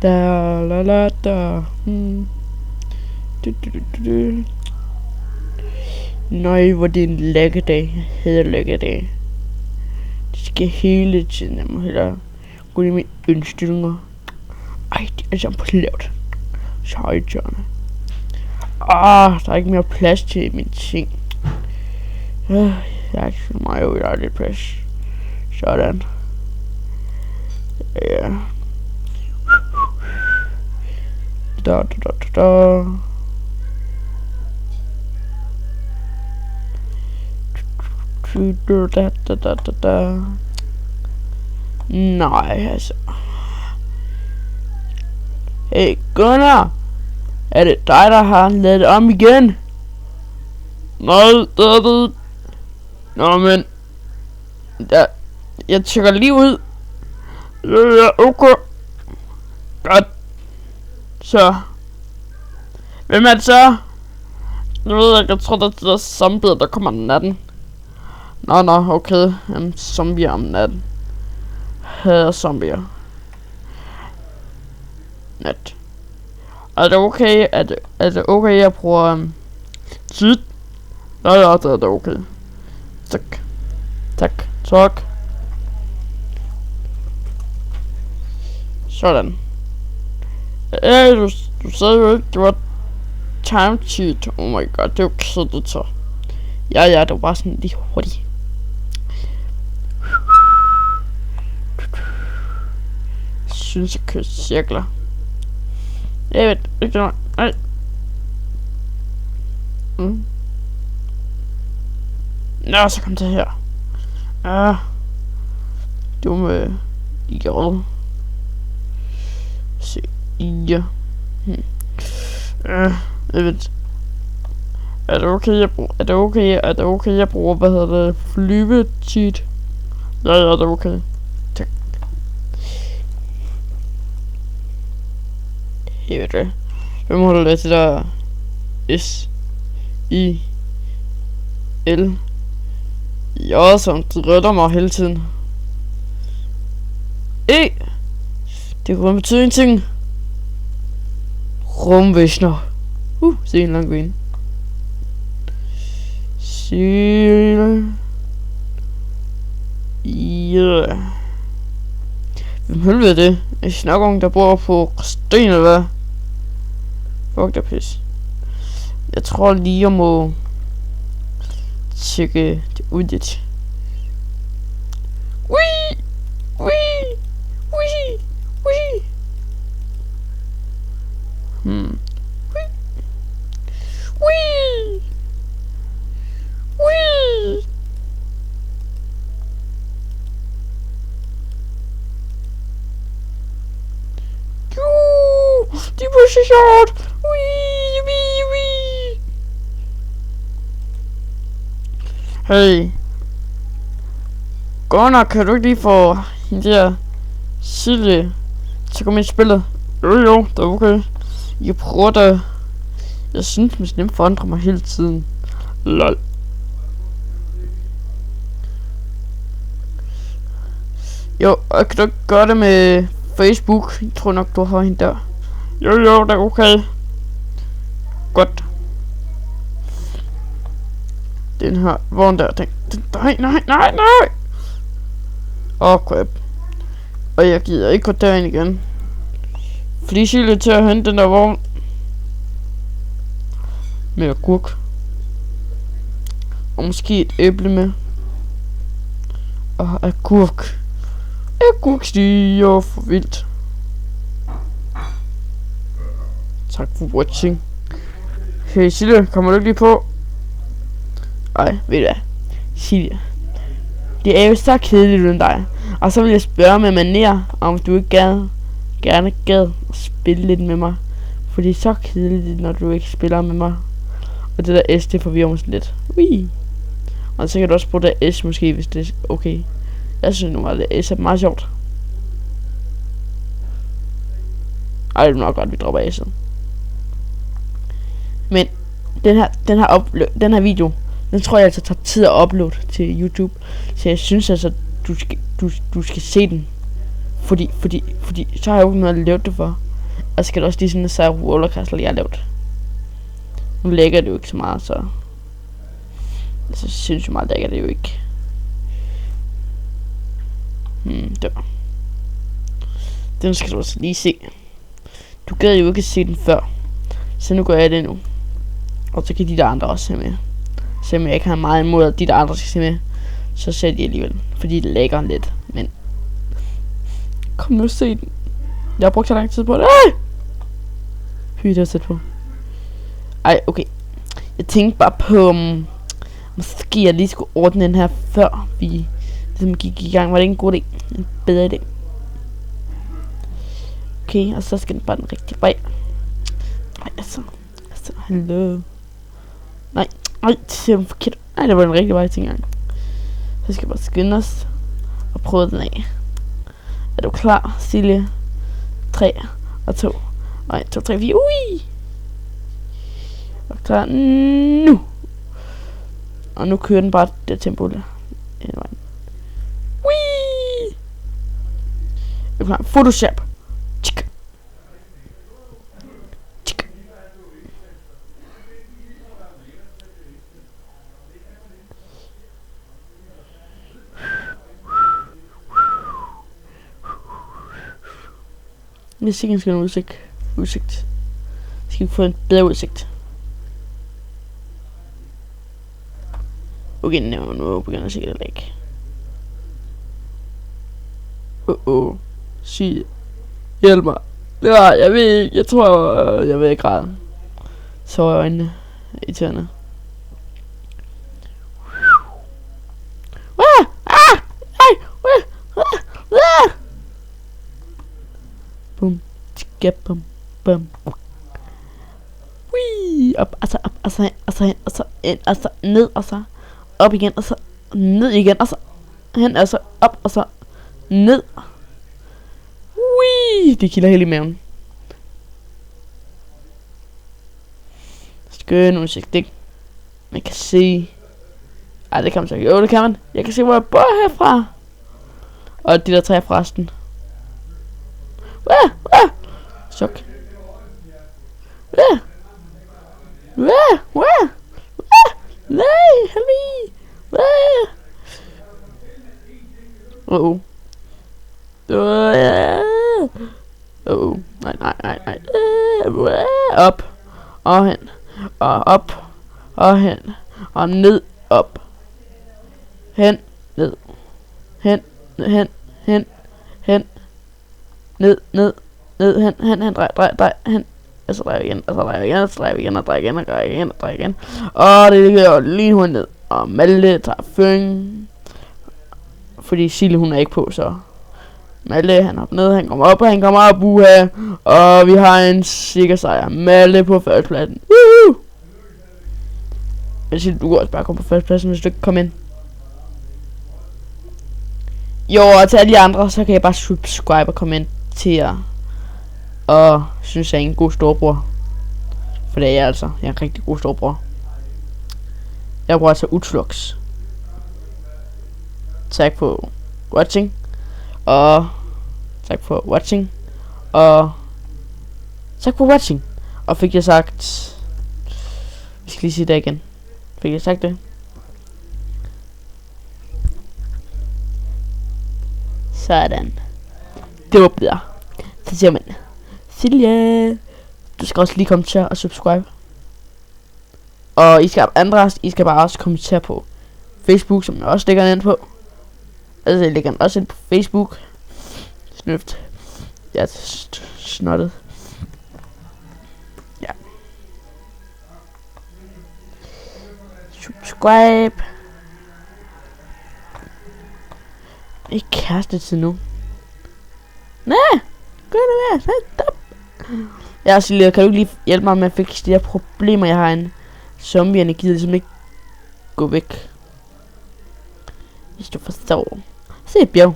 Da la la da. Nøj, hvor det er en lækker dag. Jeg hader lækker dag. Det skal hele tiden. Jeg må hellere gå i mine indstillinger. Ej, det er sådan på lavt. Så højtørende. Der er ikke mere plads til mine ting. Jeg er ikke så meget ud af det plads. Sådan. Ja. Da. Nej, altså. Hey Gunnar, er det dig, der har lavet det om igen? Nej, det er det. Nå, men jeg tjekker lige ud. Ja, okay. Godt. Så. Hvem er det så? Jeg ved ikke, jeg tror, det er de der zombier, der kommer om natten. Nå, okay. Zombier om natten. Hader zombier. Nat. Er det okay? Er det okay, jeg bruger tid? Ja, det er okay. Tak. Sådan. Du sagde jo ikke, det var time cheat. Oh my god, det er jo kedeligt så. Ja, det var bare sådan lige hurtigt. Jeg synes, jeg kører cirkler. Jeg ved ikke, nej. Nå, så kom det her. Dumme idioter. Se, ja. Jeg ved. Er det okay, jeg bruger, hvad hedder det, flyvecheat? Ja, det er okay. Tak. Jeg ved det. Hvem holder det til der? S-I-L. Ja, som drøtter mig hele tiden. Det kunne betyde en ting. Rumvæsner. Se en lang green. Ja. Hvem helvede det? En snakking, der bor på Sten eller hvad? Fuck da pis. Jeg tror lige jeg må tjekke det ud lidt. Wee! De pusher shot. Wee. Hey. Gunnar, kan du ikke lige få hende der Silje til at komme ind i spillet? Jo, det er okay. Jeg prøver det. Jeg synes, min stemme forandrer mig hele tiden. Lol. Jo, og kan du ikke gøre det med Facebook? Jeg tror nok, du har hende der. Jo, det er okay. Godt. Den her vogn der, nej. Crap. Og jeg gider ikke gå derind igen. Fordi Silje til at hente den der vogn. Med agurk. Og måske et æble med. Og agurk. Agurk stiger for vildt. Tak for watching. Hey Silje, kommer du ikke lige på? Ej, ved du hvad? Silje. Det er jo så kedeligt uden dig. Og så vil jeg spørge med manér, om du ikke gerne gad at spille lidt med mig. For det er så kedeligt, når du ikke spiller med mig. Og det der S, det forvirrer mig sådan lidt. Wee. Og så kan du også bruge det S måske, hvis det er okay. Jeg synes nu, at det S er meget sjovt. Ej, det er nok godt, vi dropper S'et. Men den her video, den tror jeg altså tager tid at uploade til YouTube. Så jeg synes altså, du skal se den. Fordi så har jeg jo ikke noget at lave det for. Og så skal du også lige sådan så rollercoaster, jeg har lavet. Nu lægger det jo ikke så meget, så... Altså, sindssygt meget lægger det jo ikke. Der. Den skal du også lige se. Du gad jo ikke se den før. Så nu gør jeg det nu. Og så kan de der andre også se med. Selvom jeg ikke har meget imod, at de der andre skal se med. Så ser de alligevel. Fordi det lægger lidt. Men... Kom nu og se den. Jeg har brugt så lang tid på det. Ej! Fy, det har sæt på. Ej, okay. Jeg tænkte bare på... måske jeg lige skulle ordne den her, før vi ligesom gik i gang. Var det ikke en god idé? En bedre idé. Okay, og så skal den bare den rigtige vej. Ej, altså, hallo. Nej, det er forkert. Nej, det var den rigtige vej til en gang. Så skal vi bare skynde os og prøve den af. Er du klar, Silje? 3 og 2. Og 1, 2, 3, 4. Ui! Og klar nu. Og nu kører den bare det tempo der. Ui! Er du klar? Photoshop. Tsk. Tsk. Jeg skal have en udsigt. Jeg skal få en bedre udsigt. Okay, nu begynder jeg sikkert at lægge. Sig. Hjælp mig. Ja, jeg ved ikke. Jeg tror, jeg vil ikke græde. Så er øjnene i tæerne. Bum. Tjekka, bum. Bum. Wii. Op, og så op, og så hen, og så ind, og så ned, og så op igen, og så ned igen, og så hen, og så op, og så ned. Wii. Det kilder helt i maven. Skøn udsigt, ikke? Man kan se. Ej, det kan man så ikke. Jo, det kan man. Jeg kan se, hvor jeg bor herfra. Og de der træer forresten. Chok. Nej, helvede. Nej. Op. Og hen. Og op. Og hen. Og ned. Op. Hen. Ned. Hen. Ned, hen, drej, hen. Og så drejer igen, og så drejer igen, og så drejer igen, og drejer igen, og drejer igen, og drejer igen. Og det gør lige hurtigt ned. Og Malte tager føring. Fordi Silje, hun er ikke på, så... Malte, han hopper ned, han kommer op, uha. Og vi har en sikker sejr. Malte på førstepladsen. Woohoo! Men Silje, du kan også bare komme på førstepladsen, hvis du ikke kommer ind. Jo, og til alle de andre, så kan jeg bare subscribe og kommentere. Og synes jeg er en god storebror. For det er jeg altså. Jeg er en rigtig god storebror. Jeg bruger altså Utflux. Tak for watching. Og tak for watching. Og tak for watching. Og fik jeg sagt... Vi skal lige sige det igen. Fik jeg sagt det? Sådan. Det var bedre. Så siger man Silje. Du skal også lige kommentere og subscribe. Og I skal bare også kommentere på Facebook, som jeg også lægger ind på. Altså jeg lægger den også ind på Facebook. Snøft. Jeg er snottet. Ja. Subscribe. Ikke kæreste til nu. Nej, gør det med. Stop. Ja, Silje, kan du ikke lige hjælpe mig med at fikse de her problemer, jeg har en zombierne gider ligesom ikke gå væk. Hvis du forstår. Se, bjerg.